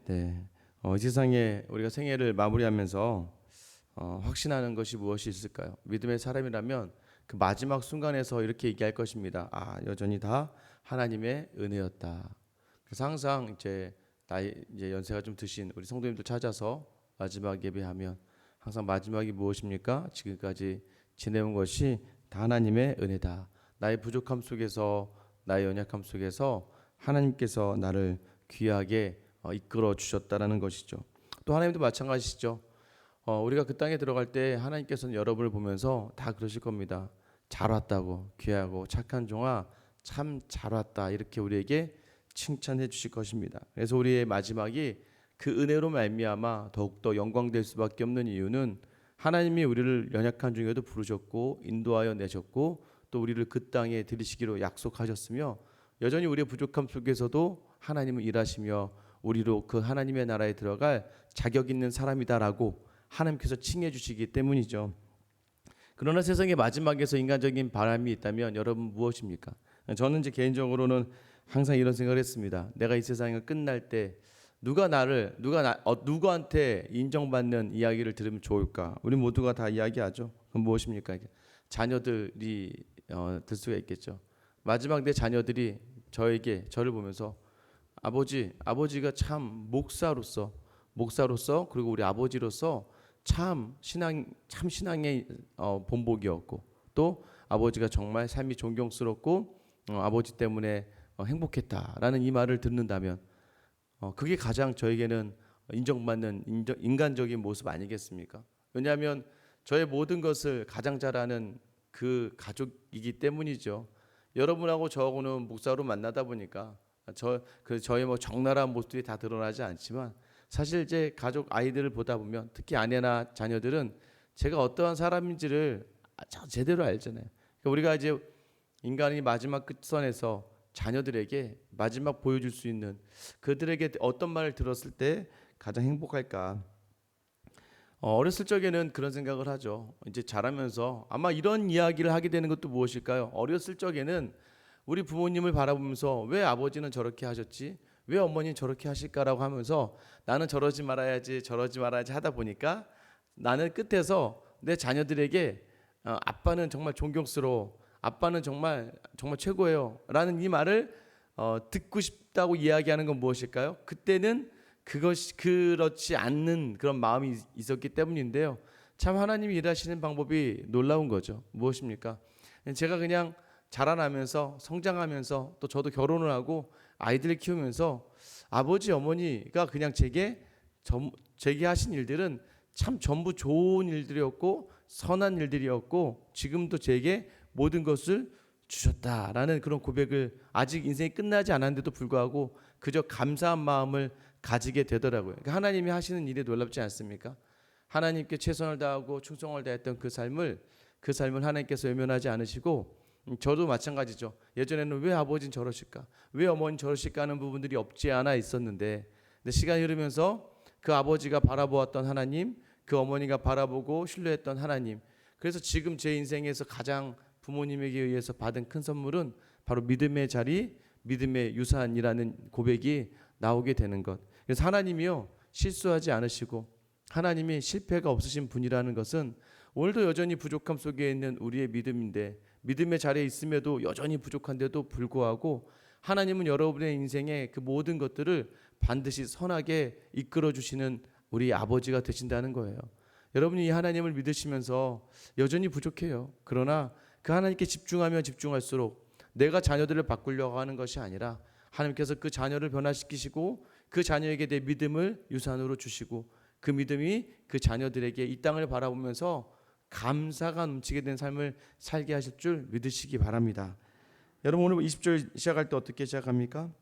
네. 이 세상에 우리가 생애를 마무리하면서 확신하는 것이 무엇이 있을까요? 믿음의 사람이라면 그 마지막 순간에서 이렇게 얘기할 것입니다. 여전히 다 하나님의 은혜였다. 그래서 항상 이제 연세가 좀 드신 우리 성도님들 찾아서 마지막 예배하면 항상 마지막이 무엇입니까? 지금까지 지내온 것이 다 하나님의 은혜다. 나의 부족함 속에서, 나의 연약함 속에서 하나님께서 나를 귀하게 이끌어 주셨다라는 것이죠. 또 하나님도 마찬가지시죠. 우리가 그 땅에 들어갈 때 하나님께서는 여러분을 보면서 다 그러실 겁니다. 잘 왔다고, 귀하고 착한 종아 참 잘 왔다, 이렇게 우리에게 칭찬해 주실 것입니다. 그래서 우리의 마지막이 그 은혜로 말미암아 더욱더 영광될 수밖에 없는 이유는 하나님이 우리를 연약한 중에도 부르셨고 인도하여 내셨고 또 우리를 그 땅에 들이시기로 약속하셨으며 여전히 우리의 부족함 속에서도 하나님은 일하시며 우리로 그 하나님의 나라에 들어갈 자격 있는 사람이다라고 하나님께서 칭해 주시기 때문이죠. 그러나 세상의 마지막에서 인간적인 바람이 있다면 여러분 무엇입니까? 저는 이제 개인적으로는 항상 이런 생각을 했습니다. 내가 이 세상을 끝날 때 누구한테 인정받는 이야기를 들으면 좋을까? 우리 모두가 다 이야기하죠. 그럼 무엇입니까? 자녀들이 들 수가 있겠죠. 마지막 내 자녀들이 저를 보면서 아버지가 참 목사로서 그리고 우리 아버지로서 참 신앙의 본보기였고 또 아버지가 정말 삶이 존경스럽고 아버지 때문에 행복했다라는 이 말을 듣는다면 그게 가장 저에게는 인정받는 인간적인 모습 아니겠습니까? 왜냐하면 저의 모든 것을 가장 잘 아는 그 가족이기 때문이죠. 여러분하고 저하고는 목사로 만나다 보니까 저의 뭐 적나라한 모습들이 다 드러나지 않지만 사실 이제 가족 아이들을 보다 보면 특히 아내나 자녀들은 제가 어떠한 사람인지를 제대로 알잖아요. 그러니까 우리가 이제 인간이 마지막 끝선에서 자녀들에게 마지막 보여줄 수 있는 그들에게 어떤 말을 들었을 때 가장 행복할까? 어렸을 적에는 그런 생각을 하죠. 이제 자라면서 아마 이런 이야기를 하게 되는 것도 무엇일까요? 어렸을 적에는 우리 부모님을 바라보면서 왜 아버지는 저렇게 하셨지? 왜 어머니는 저렇게 하실까라고 하면서 나는 저러지 말아야지 하다 보니까 나는 끝에서 내 자녀들에게 아빠는 정말 존경스러워, 아빠는 정말 최고예요 라는 이 말을 듣고 싶다고 이야기하는 건 무엇일까요? 그때는 그것이 그렇지 않는 그런 마음이 있었기 때문인데요. 참 하나님이 일하시는 방법이 놀라운 거죠. 무엇입니까? 제가 그냥 자라나면서 성장하면서 또 저도 결혼을 하고 아이들을 키우면서 아버지 어머니가 그냥 제게 하신 일들은 참 전부 좋은 일들이었고 선한 일들이었고 지금도 제게 모든 것을 주셨다라는 그런 고백을 아직 인생이 끝나지 않았는데도 불구하고 그저 감사한 마음을 가지게 되더라고요. 그러니까 하나님이 하시는 일이 놀랍지 않습니까? 하나님께 최선을 다하고 충성을 다했던 그 삶을 하나님께서 외면하지 않으시고 저도 마찬가지죠. 예전에는 왜 아버지는 저러실까? 왜 어머니는 저러실까 하는 부분들이 없지 않아 있었는데 근데 시간이 흐르면서 그 아버지가 바라보았던 하나님, 그 어머니가 바라보고 신뢰했던 하나님, 그래서 지금 제 인생에서 가장 부모님에게 의해서 받은 큰 선물은 바로 믿음의 자리, 믿음의 유산이라는 고백이 나오게 되는 것. 그래서 하나님이요 실수하지 않으시고 하나님이 실패가 없으신 분이라는 것은 오늘도 여전히 부족함 속에 있는 우리의 믿음인데 믿음의 자리에 있음에도 여전히 부족한데도 불구하고 하나님은 여러분의 인생의 그 모든 것들을 반드시 선하게 이끌어 주시는 우리 아버지가 되신다는 거예요. 여러분이 이 하나님을 믿으시면서 여전히 부족해요. 그러나 그 하나님께 집중하면 집중할수록 내가 자녀들을 바꾸려고 하는 것이 아니라 하나님께서 그 자녀를 변화시키시고 그 자녀에게 내 믿음을 유산으로 주시고 그 믿음이 그 자녀들에게 이 땅을 바라보면서 감사가 넘치게 된 삶을 살게 하실 줄 믿으시기 바랍니다. 여러분 오늘 20절 시작할 때 어떻게 시작합니까?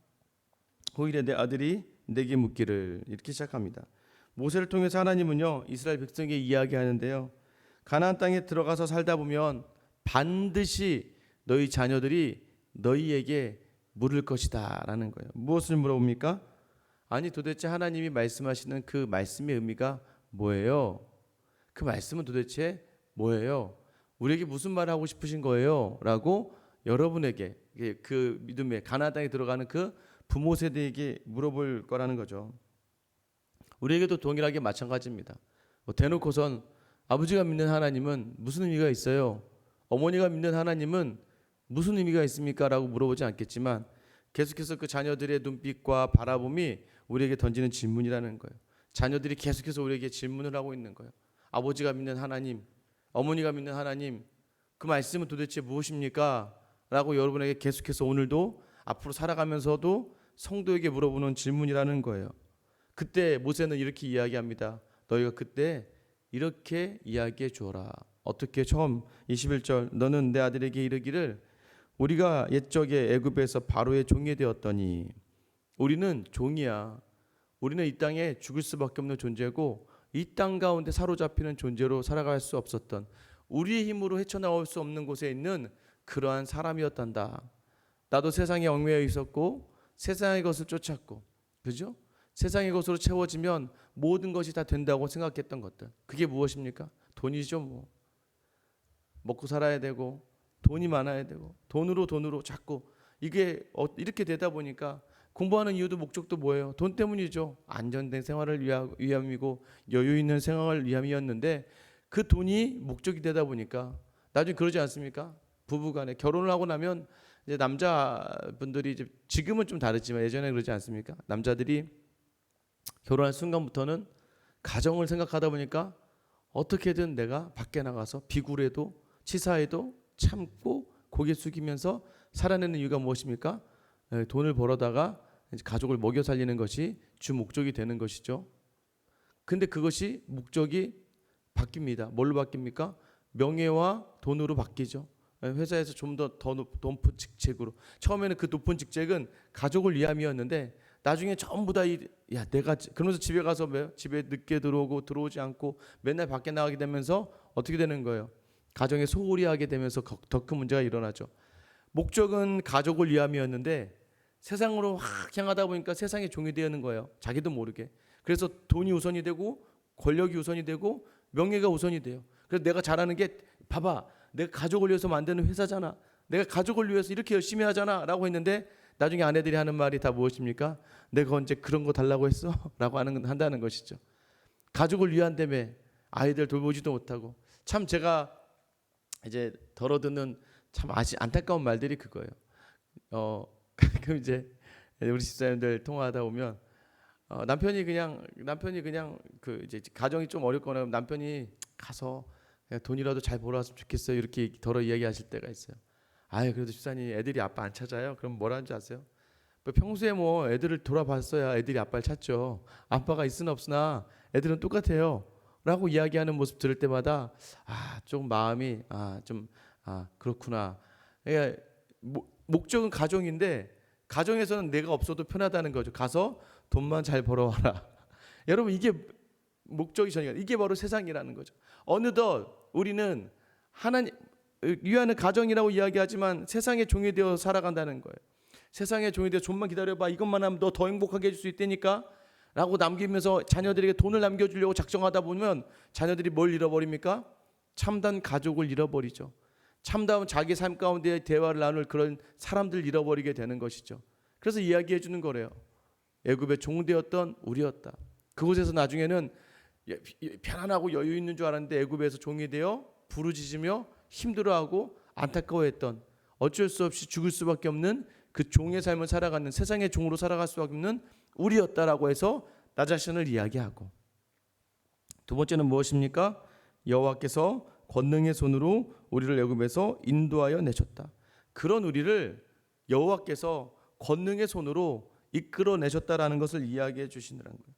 후일에 내 아들이 내게 묻기를 이렇게 시작합니다. 모세를 통해서 하나님은요 이스라엘 백성에게 이야기하는데요. 가나안 땅에 들어가서 살다 보면 반드시 너희 자녀들이 너희에게 물을 것이다 라는 거예요. 무엇을 물어봅니까? 아니 도대체 하나님이 말씀하시는 그 말씀의 의미가 뭐예요? 그 말씀은 도대체 뭐예요? 우리에게 무슨 말을 하고 싶으신 거예요? 라고 여러분에게 그 믿음의 가나안 땅에 들어가는 그 부모 세대에게 물어볼 거라는 거죠. 우리에게도 동일하게 마찬가지입니다. 뭐 대놓고선 아버지가 믿는 하나님은 무슨 의미가 있어요? 어머니가 믿는 하나님은 무슨 의미가 있습니까? 라고 물어보지 않겠지만 계속해서 그 자녀들의 눈빛과 바라봄이 우리에게 던지는 질문이라는 거예요. 자녀들이 계속해서 우리에게 질문을 하고 있는 거예요. 아버지가 믿는 하나님, 어머니가 믿는 하나님, 그 말씀은 도대체 무엇입니까? 라고 여러분에게 계속해서 오늘도 앞으로 살아가면서도 성도에게 물어보는 질문이라는 거예요. 그때 모세는 이렇게 이야기합니다. 너희가 그때 이렇게 이야기해 주어라. 어떻게? 처음 21절, 너는 내 아들에게 이르기를 우리가 옛적에 애굽에서 바로의 종이 되었더니. 우리는 종이야. 우리는 이 땅에 죽을 수밖에 없는 존재고 이 땅 가운데 사로잡히는 존재로 살아갈 수 없었던, 우리의 힘으로 헤쳐나올 수 없는 곳에 있는 그러한 사람이었단다. 나도 세상에 얽매여 있었고 세상의 것을 쫓았고, 그죠? 세상의 것으로 채워지면 모든 것이 다 된다고 생각했던 것들, 그게 무엇입니까? 돈이죠. 뭐 먹고 살아야 되고 돈이 많아야 되고 돈으로 자꾸 이게 이렇게 되다 보니까 공부하는 이유도 목적도 뭐예요? 돈 때문이죠. 안정된 생활을 위함이고 여유 있는 생활을 위함이었는데 그 돈이 목적이 되다 보니까 나중에 그러지 않습니까? 부부간에 결혼을 하고 나면 이제 남자분들이 이제 지금은 좀 다르지만 예전에 그러지 않습니까? 남자들이 결혼한 순간부터는 가정을 생각하다 보니까 어떻게든 내가 밖에 나가서 비굴해도 치사해도 참고 고개 숙이면서 살아내는 이유가 무엇입니까? 돈을 벌어다가 가족을 먹여 살리는 것이 주 목적이 되는 것이죠. 근데 그것이 목적이 바뀝니다. 뭘로 바뀝니까? 명예와 돈으로 바뀌죠. 회사에서 좀 더 높은 직책으로. 처음에는 그 높은 직책은 가족을 위함이었는데 나중에 전부 다 내가 그러면서 집에 가서 집에 늦게 들어오지 않고 맨날 밖에 나가게 되면서 어떻게 되는 거예요? 가정에 소홀히 하게 되면서 더 큰 문제가 일어나죠. 목적은 가족을 위함이었는데 세상으로 확 향하다 보니까 세상의 종이 되는 거예요. 자기도 모르게. 그래서 돈이 우선이 되고 권력이 우선이 되고 명예가 우선이 돼요. 그래서 내가 잘하는 게 봐봐, 내가 가족을 위해서 만드는 회사잖아, 내가 가족을 위해서 이렇게 열심히 하잖아 라고 했는데 나중에 아내들이 하는 말이 다 무엇입니까? 내가 언제 그런 거 달라고 했어? 라고 한다는 것이죠. 가족을 위한다며 아이들 돌보지도 못하고. 참 제가 이제 덜어 듣는 참 안타까운 말들이 그거예요. 가끔 이제 우리 집사님들 통화하다 보면 남편이 그냥 그 이제 가정이 좀 어렵거나 남편이 가서 그냥 돈이라도 잘 벌어왔으면 좋겠어요, 이렇게 덜어 이야기하실 때가 있어요. 아유, 그래도 집사님 애들이 아빠 안 찾아요? 그럼 뭐라는 줄 아세요? 평소에 뭐 애들을 돌아봤어야 애들이 아빠를 찾죠. 아빠가 있으나 없으나 애들은 똑같아요 라고 이야기하는 모습 들을 때마다 조금 마음이 그렇구나. 그러니까 목적은 가정인데 가정에서는 내가 없어도 편하다는 거죠. 가서 돈만 잘 벌어와라. 여러분, 이게 목적이 전이가, 이게 바로 세상이라는 거죠. 어느덧 우리는 하나님 위하는 가정이라고 이야기하지만 세상의 종이 되어 살아간다는 거예요. 세상의 종이 되어 좀만 기다려봐, 이것만 하면 너 더 행복하게 해줄 수 있다니까 라고 남기면서 자녀들에게 돈을 남겨주려고 작정하다 보면 자녀들이 뭘 잃어버립니까? 참된 가족을 잃어버리죠. 참다운 자기 삶 가운데 대화를 나눌 그런 사람들을 잃어버리게 되는 것이죠. 그래서 이야기해 주는 거래요. 애굽의 종 되었던 우리였다. 그곳에서 나중에는 편안하고 여유 있는 줄 알았는데 애굽에서 종이 되어 부르짖으며 힘들어하고 안타까워했던, 어쩔 수 없이 죽을 수밖에 없는 그 종의 삶을 살아가는, 세상의 종으로 살아갈 수밖에 없는 우리였다라고 해서 나 자신을 이야기하고, 두 번째는 무엇입니까? 여호와께서 권능의 손으로 우리를 애굽에서 인도하여 내셨다. 그런 우리를 여호와께서 권능의 손으로 이끌어 내셨다라는 것을 이야기해 주시느라는 거예요.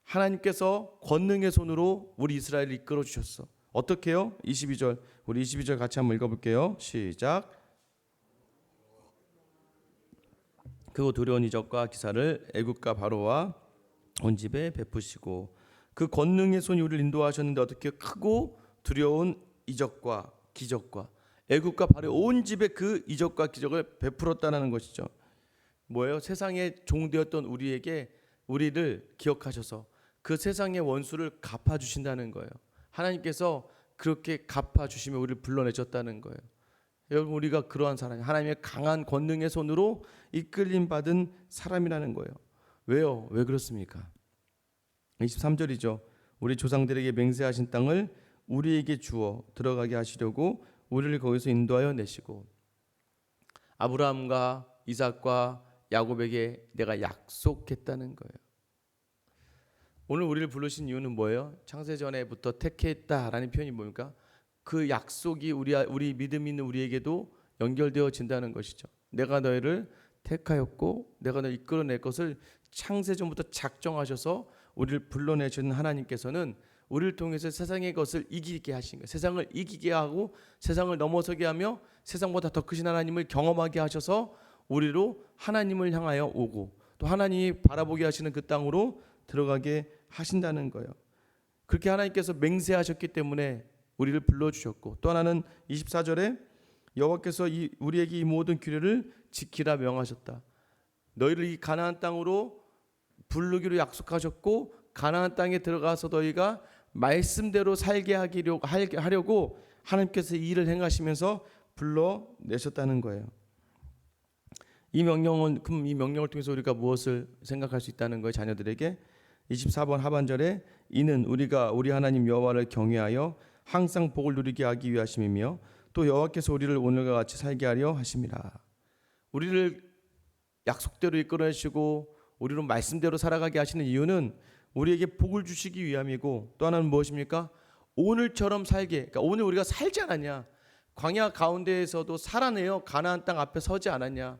하나님께서 권능의 손으로 우리 이스라엘을 이끌어 주셨어. 어떻게요? 22절, 우리 22절 같이 한번 읽어볼게요. 시작. 그리고 두려운 이적과 기사를 애굽과 바로와 온 집에 베푸시고, 그 권능의 손이 우리를 인도하셨는데 어떻게 크고 두려운 이적과 기적과 애굽과 바로 온 집에 그 이적과 기적을 베풀었다는 것이죠. 뭐예요? 세상의 종 되었던 우리를 기억하셔서 그 세상의 원수를 갚아주신다는 거예요. 하나님께서 그렇게 갚아주시며 우리를 불러내셨다는 거예요. 여러분, 우리가 그러한 사람, 하나님의 강한 권능의 손으로 이끌림 받은 사람이라는 거예요. 왜요? 왜 그렇습니까? 23절이죠. 우리 조상들에게 맹세하신 땅을 우리에게 주어 들어가게 하시려고 우리를 거기서 인도하여 내시고, 아브라함과 이삭과 야곱에게 내가 약속했다는 거예요. 오늘 우리를 부르신 이유는 뭐예요? 창세전에부터 택했다라는 표현이 뭡니까? 그 약속이 우리 믿음 있는 우리에게도 연결되어진다는 것이죠. 내가 너희를 택하였고 내가 너희 이끌어낼 것을 창세전부터 작정하셔서 우리를 불러내신 하나님께서는 우리를 통해서 세상의 것을 이기게 하신 거예요. 세상을 이기게 하고 세상을 넘어서게 하며 세상보다 더 크신 하나님을 경험하게 하셔서 우리로 하나님을 향하여 오고 또 하나님이 바라보게 하시는 그 땅으로 들어가게 하신다는 거예요. 그렇게 하나님께서 맹세하셨기 때문에 우리를 불러주셨고, 또 하나는 24절에 여호와께서 우리에게 이 모든 규례를 지키라 명하셨다. 너희를 이 가나안 땅으로 부르기로 약속하셨고 가나안 땅에 들어가서 너희가 말씀대로 살게 하려고 하나님께서 이 일을 행하시면서 불러내셨다는 거예요. 이 명령을 통해서 우리가 무엇을 생각할 수 있다는 거예요? 자녀들에게 24번 하반절에 이는 우리가 우리 하나님 여호와를 경외하여 항상 복을 누리게 하기 위하심이며 또 여호와께서 우리를 오늘과 같이 살게 하려 하심이라. 우리를 약속대로 이끌어내시고 우리로 말씀대로 살아가게 하시는 이유는 우리에게 복을 주시기 위함이고, 또 하나는 무엇입니까? 오늘처럼 살게. 그러니까 오늘 우리가 살지 않았냐? 광야 가운데에서도 살아내어 가나안 땅 앞에 서지 않았냐?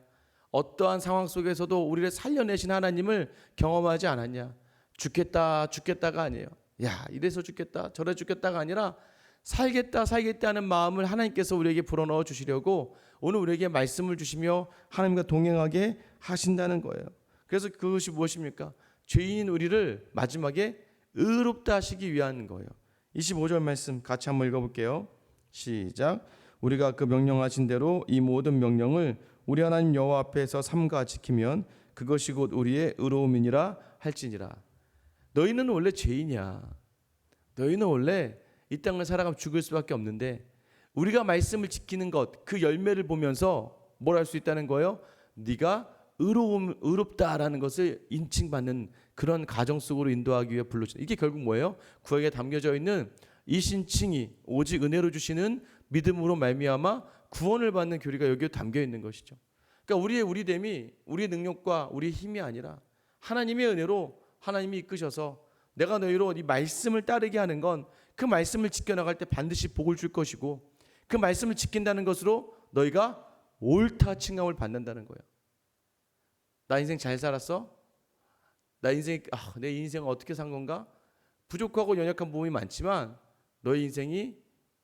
어떠한 상황 속에서도 우리를 살려내신 하나님을 경험하지 않았냐? 죽겠다가 아니에요. 야, 이래서 죽겠다 저래 죽겠다가 아니라 살겠다 하는 마음을 하나님께서 우리에게 불어넣어 주시려고 오늘 우리에게 말씀을 주시며 하나님과 동행하게 하신다는 거예요. 그래서 그것이 무엇입니까? 죄인인 우리를 마지막에 의롭다 하시기 위한 거예요. 25절 말씀 같이 한번 읽어볼게요. 시작. 우리가 그 명령하신 대로 이 모든 명령을 우리 하나님 여호와 앞에서 삼가 지키면 그것이 곧 우리의 의로움이니라 할지니라. 너희는 원래 죄인이야. 너희는 원래 이 땅을 살아가면 죽을 수밖에 없는데 우리가 말씀을 지키는 것, 그 열매를 보면서 뭘 할 수 있다는 거예요? 네가 의롭다라는 것을 인칭받는 그런 가정 속으로 인도하기 위해 불러주신, 이게 결국 뭐예요? 구약에 담겨져 있는 이 신칭이 오직 은혜로 주시는 믿음으로 말미암아 구원을 받는 교리가 여기에 담겨 있는 것이죠. 그러니까 우리의 우리됨이 우리의 능력과 우리의 힘이 아니라 하나님의 은혜로 하나님이 이끄셔서 내가 너희로 이 말씀을 따르게 하는 건 그 말씀을 지켜나갈 때 반드시 복을 줄 것이고 그 말씀을 지킨다는 것으로 너희가 옳다 칭함을 받는다는 거예요. 나 인생 잘 살았어? 내 인생 어떻게 산 건가? 부족하고 연약한 부분이 많지만 너의 인생이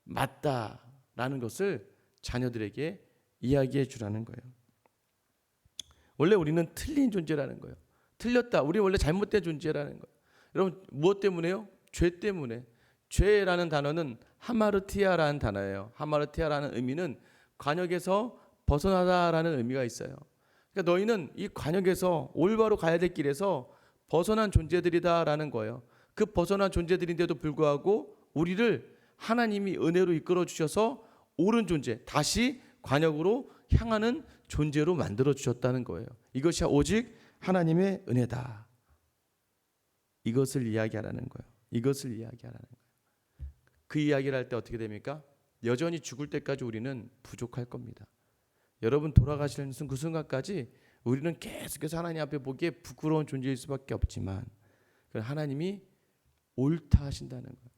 맞다라는 것을 자녀들에게 이야기해 주라는 거예요. 원래 우리는 틀린 존재라는 거예요. 틀렸다. 우리 원래 잘못된 존재라는 거예요. 여러분 무엇 때문에요? 죄 때문에. 죄라는 단어는 하마르티아라는 단어예요. 하마르티아라는 의미는 관역에서 벗어나다라는 의미가 있어요. 그러니까 너희는 이 관역에서 올바로 가야 될 길에서 벗어난 존재들이다라는 거예요. 그 벗어난 존재들인데도 불구하고 우리를 하나님이 은혜로 이끌어 주셔서 옳은 존재, 다시 관역으로 향하는 존재로 만들어 주셨다는 거예요. 이것이 오직 하나님의 은혜다. 이것을 이야기하라는 거예요. 이것을 이야기하라는 거예요. 그 이야기를 할 때 어떻게 됩니까? 여전히 죽을 때까지 우리는 부족할 겁니다. 여러분 돌아가시는 그 순간까지 우리는 계속해서 하나님 앞에 보기에 부끄러운 존재일 수밖에 없지만 하나님이 옳다 하신다는 거예요.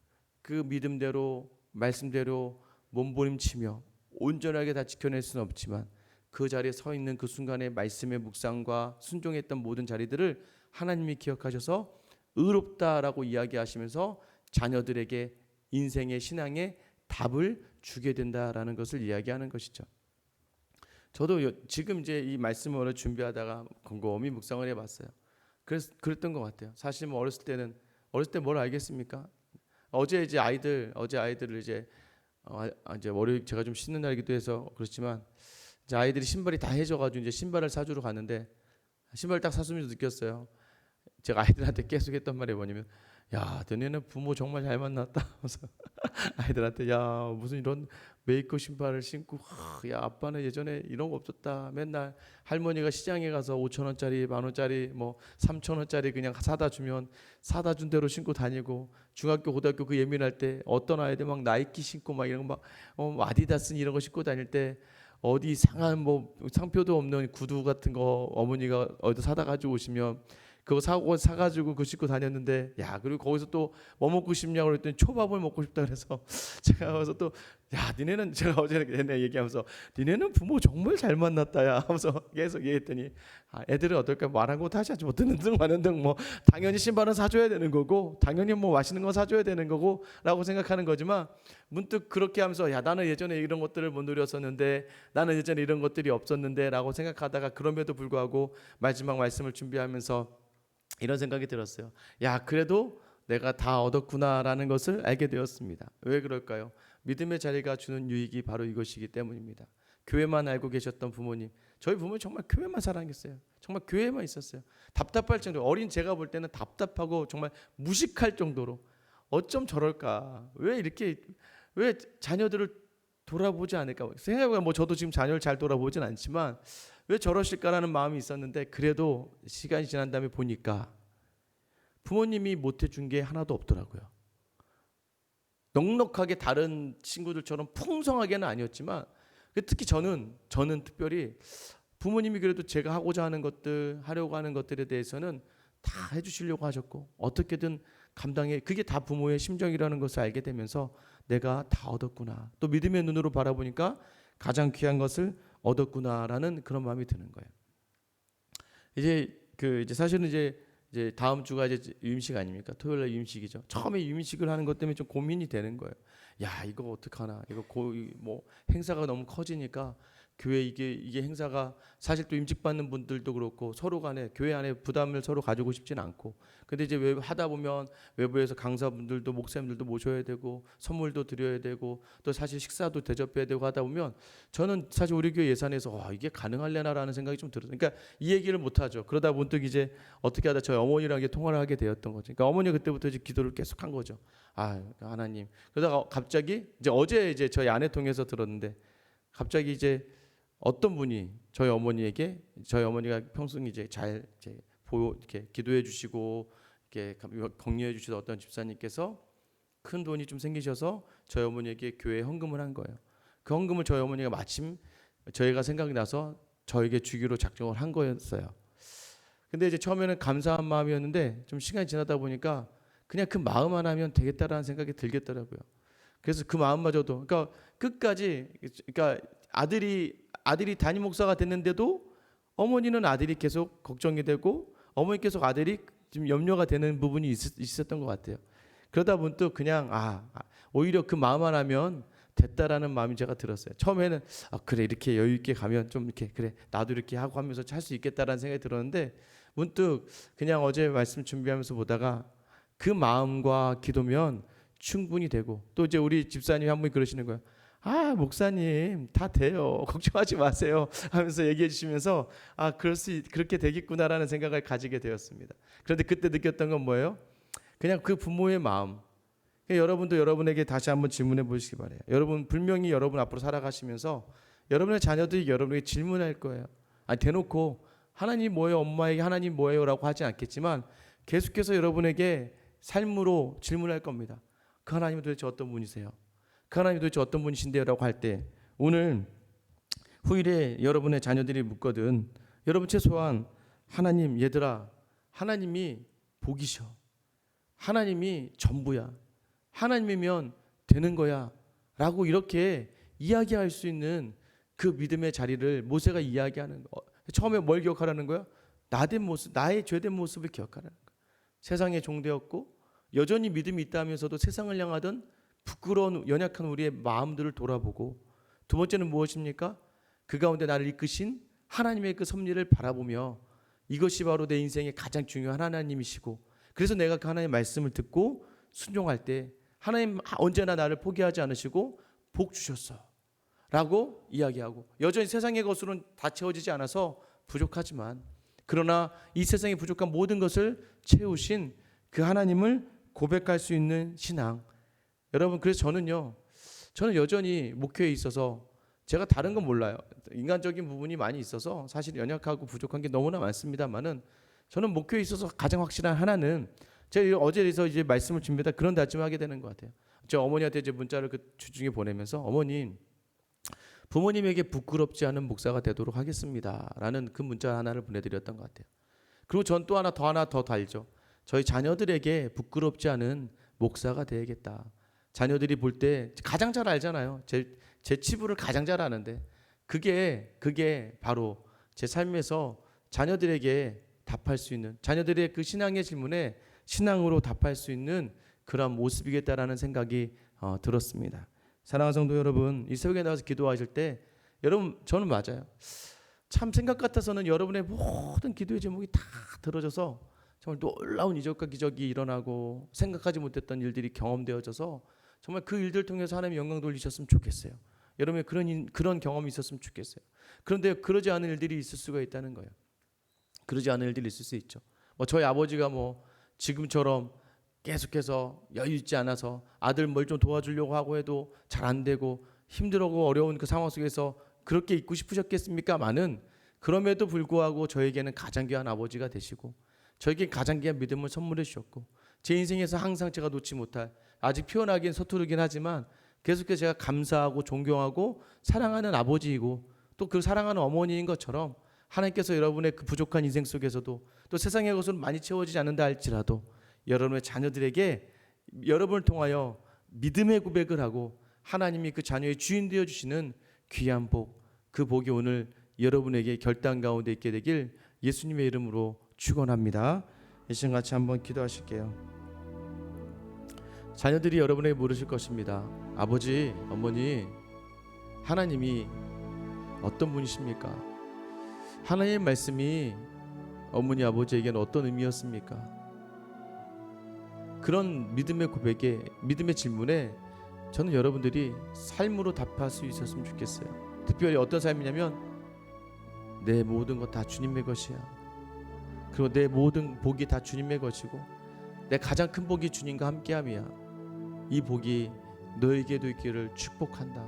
그 믿음대로 말씀대로 몸부림치며 온전하게 다 지켜낼 수는 없지만 그 자리에 서 있는 그 순간의 말씀의 묵상과 순종했던 모든 자리들을 하나님이 기억하셔서 의롭다라고 이야기하시면서 자녀들에게 인생의 신앙의 답을 주게 된다라는 것을 이야기하는 것이죠. 저도 지금 이제 이 말씀을 준비하다가 곰곰이 묵상을 해봤어요. 그랬던 것 같아요. 사실 뭐 어렸을 때 뭘 알겠습니까? 어제 아이들을 이제 월요일 제가 좀 쉬는 날이기도 해서 그렇지만 이제 아이들이 신발이 다 해져가지고 이제 신발을 사주러 갔는데 신발 딱 사주면서 느꼈어요. 제가 아이들한테 계속 했던 말이 뭐냐면, 야, 너네는 부모 정말 잘 만났다 하면서 아이들한테, 야, 무슨 이런 메이커 신발을 신고, 야, 아빠는 예전에 이런 거 없었다. 맨날 할머니가 시장에 가서 5천 원짜리, 만 원짜리, 뭐 3천 원짜리 그냥 사다 주면 사다 준 대로 신고 다니고, 중학교 고등학교 그 예민할 때 어떤 아이들 막 나이키 신고 막 이런 거 막 아디다스 이런 거 신고 다닐 때 어디 상한 뭐 상표도 없는 구두 같은 거 어머니가 어디서 사다 가지고 오시면 그거 사가지고 그거 신고 다녔는데, 야, 그리고 거기서 또 뭐 먹고 싶냐고 그랬더니 초밥을 먹고 싶다 그래서 제가 가서 또, 야, 니네는, 제가 어제 옛날 얘기하면서 니네는 부모 정말 잘 만났다야 하면서 계속 얘기했더니, 아, 애들은 어떨까, 말한 거 다시 하지 못 듣는 등 마는 등, 뭐 당연히 신발은 사줘야 되는 거고 당연히 뭐 맛있는 거 사줘야 되는 거고 라고 생각하는 거지만, 문득 그렇게 하면서, 야, 나는 예전에 이런 것들을 못 누렸었는데, 나는 예전에 이런 것들이 없었는데 라고 생각하다가, 그럼에도 불구하고 마지막 말씀을 준비하면서 이런 생각이 들었어요. 야, 그래도 내가 다 얻었구나라는 것을 알게 되었습니다. 왜 그럴까요? 믿음의 자리가 주는 유익이 바로 이것이기 때문입니다. 교회만 알고 계셨던 부모님, 저희 부모님 정말 교회만 사랑했어요. 정말 교회만 있었어요. 답답할 정도로, 어린 제가 볼 때는 답답하고 정말 무식할 정도로, 어쩜 저럴까, 왜 자녀들을 돌아보지 않을까 생각해보면, 뭐 저도 지금 자녀를 잘 돌아보진 않지만 왜 저러실까라는 마음이 있었는데, 그래도 시간이 지난 다음에 보니까 부모님이 못해준 게 하나도 없더라고요. 넉넉하게 다른 친구들처럼 풍성하게는 아니었지만, 특히 저는 특별히 부모님이 그래도 제가 하고자 하는 것들, 하려고 하는 것들에 대해서는 다 해주시려고 하셨고, 어떻게든 감당해, 그게 다 부모의 심정이라는 것을 알게 되면서 내가 다 얻었구나, 또 믿음의 눈으로 바라보니까 가장 귀한 것을 얻었구나라는 그런 마음이 드는 거예요. 이제 사실은 이제 다음 주가 이제 유임식 아닙니까? 토요일 날 유임식이죠. 처음에 유임식을 하는 것 때문에 좀 고민이 되는 거예요. 야, 이거 어떡하나? 이거 뭐 행사가 너무 커지니까 교회 이게 행사가, 사실 또 임직 받는 분들도 그렇고 서로 간에 교회 안에 부담을 서로 가지고 싶지는 않고, 근데 이제 하다 보면 외부에서 강사분들도 목사님들도 모셔야 되고 선물도 드려야 되고 또 사실 식사도 대접해야 되고 하다 보면, 저는 사실 우리 교회 예산에서 이게 가능할래나라는 생각이 좀 들어요. 그러니까 이 얘기를 못 하죠. 그러다 문득 이제 어떻게 하다 저희 어머니랑 통화를 하게 되었던 거죠. 그러니까 어머니가 그때부터 이제 기도를 계속 한 거죠. 아, 하나님. 그러다가 갑자기 어제 저희 아내 통해서 들었는데, 갑자기 이제 어떤 분이 저희 어머니가 평생 이제 잘 이렇게 기도해 주시고 이렇게 격려해 주시던 어떤 집사님께서 큰 돈이 좀 생기셔서 저희 어머니에게 교회에 헌금을 한 거예요. 그 헌금을 저희 어머니가 마침 저희가 생각이 나서 저에게 주기로 작정을 한 거였어요. 근데 이제 처음에는 감사한 마음이었는데, 좀 시간이 지나다 보니까 그냥 그 마음 하나면 되겠다라는 생각이 들겠더라고요. 그래서 그 마음마저도, 그러니까 끝까지, 그러니까 아들이 담임 목사가 됐는데도 어머니는 아들이 계속 걱정이 되고, 어머니 계속 아들이 좀 염려가 되는 부분이 있었던 것 같아요. 그러다 문득 그냥 오히려 그 마음 하나면 됐다라는 마음이 제가 들었어요. 처음에는 그래, 이렇게 여유 있게 가면 좀 이렇게, 그래 나도 이렇게 하고 하면서 할 수 있겠다라는 생각이 들었는데, 문득 그냥 어제 말씀 준비하면서 보다가 그 마음과 기도면 충분히 되고, 또 이제 우리 집사님이 한 분이 그러시는 거예요. 목사님 다 돼요, 걱정하지 마세요 하면서 얘기해 주시면서 그렇게 되겠구나라는 생각을 가지게 되었습니다. 그런데 그때 느꼈던 건 뭐예요? 그냥 그 부모의 마음. 여러분도 여러분에게 다시 한번 질문해 보시기 바래요. 여러분 분명히 여러분 앞으로 살아가시면서 여러분의 자녀들이 여러분에게 질문할 거예요. 대놓고 하나님 뭐예요, 엄마에게 하나님 뭐예요 라고 하지 않겠지만, 계속해서 여러분에게 삶으로 질문할 겁니다. 그 하나님은 도대체 어떤 분이세요? 그 하나님이 도대체 어떤 분이신데요? 라고 할 때, 오늘 후일에 여러분의 자녀들이 묻거든, 여러분 최소한 하나님, 얘들아, 하나님이 복이셔, 하나님이 전부야, 하나님이면 되는 거야 라고 이렇게 이야기할 수 있는 그 믿음의 자리를 모세가 이야기하는 거. 처음에 뭘 기억하라는 거야? 나된 모습, 나의 죄된 모습을 기억하라는 거야. 세상에 종되었고 여전히 믿음이 있다면서도 세상을 향하던 부끄러운 연약한 우리의 마음들을 돌아보고, 두 번째는 무엇입니까? 그 가운데 나를 이끄신 하나님의 그 섭리를 바라보며, 이것이 바로 내 인생의 가장 중요한 하나님이시고, 그래서 내가 그 하나님의 말씀을 듣고 순종할 때 하나님 언제나 나를 포기하지 않으시고 복 주셨어 라고 이야기하고, 여전히 세상의 것으로는 다 채워지지 않아서 부족하지만 그러나 이 세상에 부족한 모든 것을 채우신 그 하나님을 고백할 수 있는 신앙. 여러분, 그래서 저는 여전히 목회에 있어서 제가 다른 건 몰라요. 인간적인 부분이 많이 있어서 사실 연약하고 부족한 게 너무나 많습니다만은 저는 목회에 있어서 가장 확실한 하나는 제가 어제에서 이제 말씀을 준비하다 그런 다짐하게 되는 것 같아요. 저 어머니한테 이제 문자를 그 주중에 보내면서 어머님, 부모님에게 부끄럽지 않은 목사가 되도록 하겠습니다라는 그 문자 하나를 보내드렸던 것 같아요. 그리고 전 또 하나 더 달죠. 저희 자녀들에게 부끄럽지 않은 목사가 되야겠다. 자녀들이 볼 때 가장 잘 알잖아요. 제 치부를 가장 잘 아는데 그게 바로 제 삶에서 자녀들에게 답할 수 있는, 자녀들의 그 신앙의 질문에 신앙으로 답할 수 있는 그런 모습이겠다라는 생각이 들었습니다. 사랑하는 성도 여러분, 이 새벽에 나와서 기도하실 때 여러분, 저는 맞아요. 참 생각 같아서는 여러분의 모든 기도의 제목이 다 들어져서 정말 놀라운 이적과 기적이 일어나고 생각하지 못했던 일들이 경험되어져서 정말 그 일들 통해서 하나님 영광 돌리셨으면 좋겠어요. 여러분의 그런 경험이 있었으면 좋겠어요. 그런데 그러지 않은 일들이 있을 수가 있다는 거예요. 그러지 않은 일들이 있을 수 있죠. 저희 아버지가 지금처럼 계속해서 여유 있지 않아서 아들 뭘 좀 도와주려고 하고 해도 잘 안 되고 힘들고 어려운 그 상황 속에서 그렇게 있고 싶으셨겠습니까마는 그럼에도 불구하고 저에게는 가장 귀한 아버지가 되시고 저에게 가장 귀한 믿음을 선물해 주셨고 제 인생에서 항상 제가 놓지 못할, 아직 표현하기는 서투르긴 하지만 계속해서 제가 감사하고 존경하고 사랑하는 아버지이고 또 그 사랑하는 어머니인 것처럼 하나님께서 여러분의 그 부족한 인생 속에서도 또 세상의 것으로 많이 채워지지 않는다 할지라도 여러분의 자녀들에게 여러분을 통하여 믿음의 고백을 하고 하나님이 그 자녀의 주인 되어주시는 귀한 복, 그 복이 오늘 여러분에게 결단 가운데 있게 되길 예수님의 이름으로 축원합니다. 이 시간 같이 한번 기도하실게요. 자녀들이 여러분에게 물으실 것입니다. 아버지, 어머니, 하나님이 어떤 분이십니까? 하나님의 말씀이 어머니, 아버지에게는 어떤 의미였습니까? 그런 믿음의 고백에, 믿음의 질문에 저는 여러분들이 삶으로 답할 수 있었으면 좋겠어요. 특별히 어떤 삶이냐면 내 모든 것 다 주님의 것이야. 그리고 내 모든 복이 다 주님의 것이고 내 가장 큰 복이 주님과 함께함이야. 이 복이 너에게도 있기를 축복한다.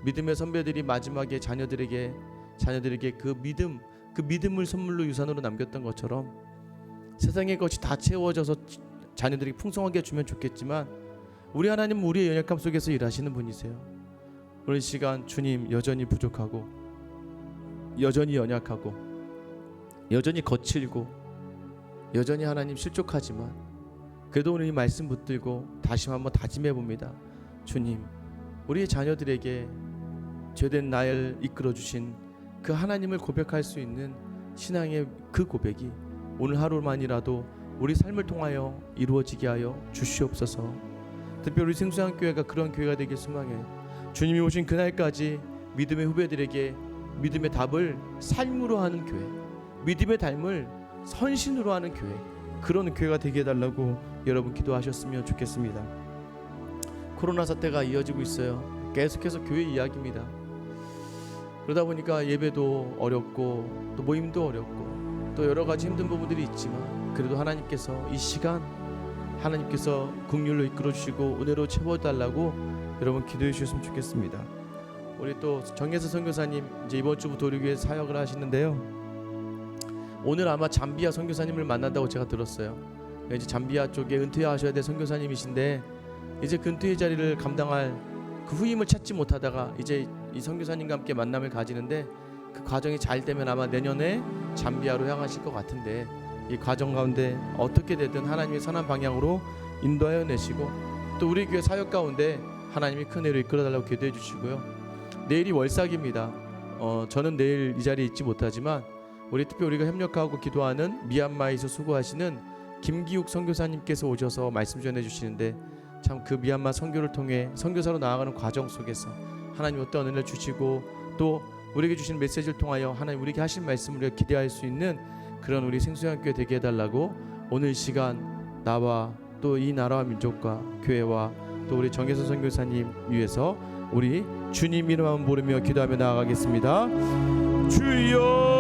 믿음의 선배들이 마지막에 자녀들에게 그 믿음을 선물로 유산으로 남겼던 것처럼 세상의 것이 다 채워져서 자녀들이 풍성하게 주면 좋겠지만 우리 하나님은 우리의 연약함 속에서 일하시는 분이세요. 오늘 시간 주님, 여전히 부족하고 여전히 연약하고 여전히 거칠고 여전히 하나님 실족하지만 그래도 오늘 이 말씀 붙들고 다시 한번 다짐해 봅니다. 주님, 우리의 자녀들에게 죄된 나를 이끌어 주신 그 하나님을 고백할 수 있는 신앙의 그 고백이 오늘 하루만이라도 우리 삶을 통하여 이루어지게 하여 주시옵소서. 특별히 우리 생수양교회가 그런 교회가 되길 소망해요. 주님이 오신 그날까지 믿음의 후배들에게 믿음의 답을 삶으로 하는 교회, 믿음의 삶을 선신으로 하는 교회, 그런 교회가 되게 해달라고 여러분 기도하셨으면 좋겠습니다. 코로나 사태가 이어지고 있어요. 계속해서 교회 이야기입니다. 그러다 보니까 예배도 어렵고 또 모임도 어렵고 또 여러 가지 힘든 부분들이 있지만 그래도 하나님께서 이 시간 하나님께서 긍휼로 이끌어주시고 은혜로 채워달라고 여러분 기도해 주셨으면 좋겠습니다. 우리 또 정혜서 선교사님 이제 이번 주부터 우리 교회 사역을 하시는데요. 오늘 아마 잠비아 선교사님을 만난다고 제가 들었어요. 이제 잠비아 쪽에 은퇴하셔야 될 선교사님이신데 이제 그 은퇴의 자리를 감당할 그 후임을 찾지 못하다가 이제 이 선교사님과 함께 만남을 가지는데 그 과정이 잘 되면 아마 내년에 잠비아로 향하실 것 같은데 이 과정 가운데 어떻게 되든 하나님의 선한 방향으로 인도하여 내시고 또 우리 교회 사역 가운데 하나님이 큰 은혜로 이끌어달라고 기도해 주시고요. 내일이 월삭입니다. 저는 내일 이 자리에 있지 못하지만 우리 특별히 우리가 협력하고 기도하는 미얀마에서 수고하시는 김기욱 선교사님께서 오셔서 말씀 전해주시는데 참 그 미얀마 선교를 통해 선교사로 나아가는 과정 속에서 하나님 어떤 은혜를 주시고 또 우리에게 주신 메시지를 통하여 하나님 우리에게 하신 말씀을 우리가 기대할 수 있는 그런 우리 생수양교회 되게 해달라고 오늘 시간 나와 또 이 나라와 민족과 교회와 또 우리 정혜선 선교사님 위해서 우리 주님 이름만 부르며 기도하며 나아가겠습니다. 주여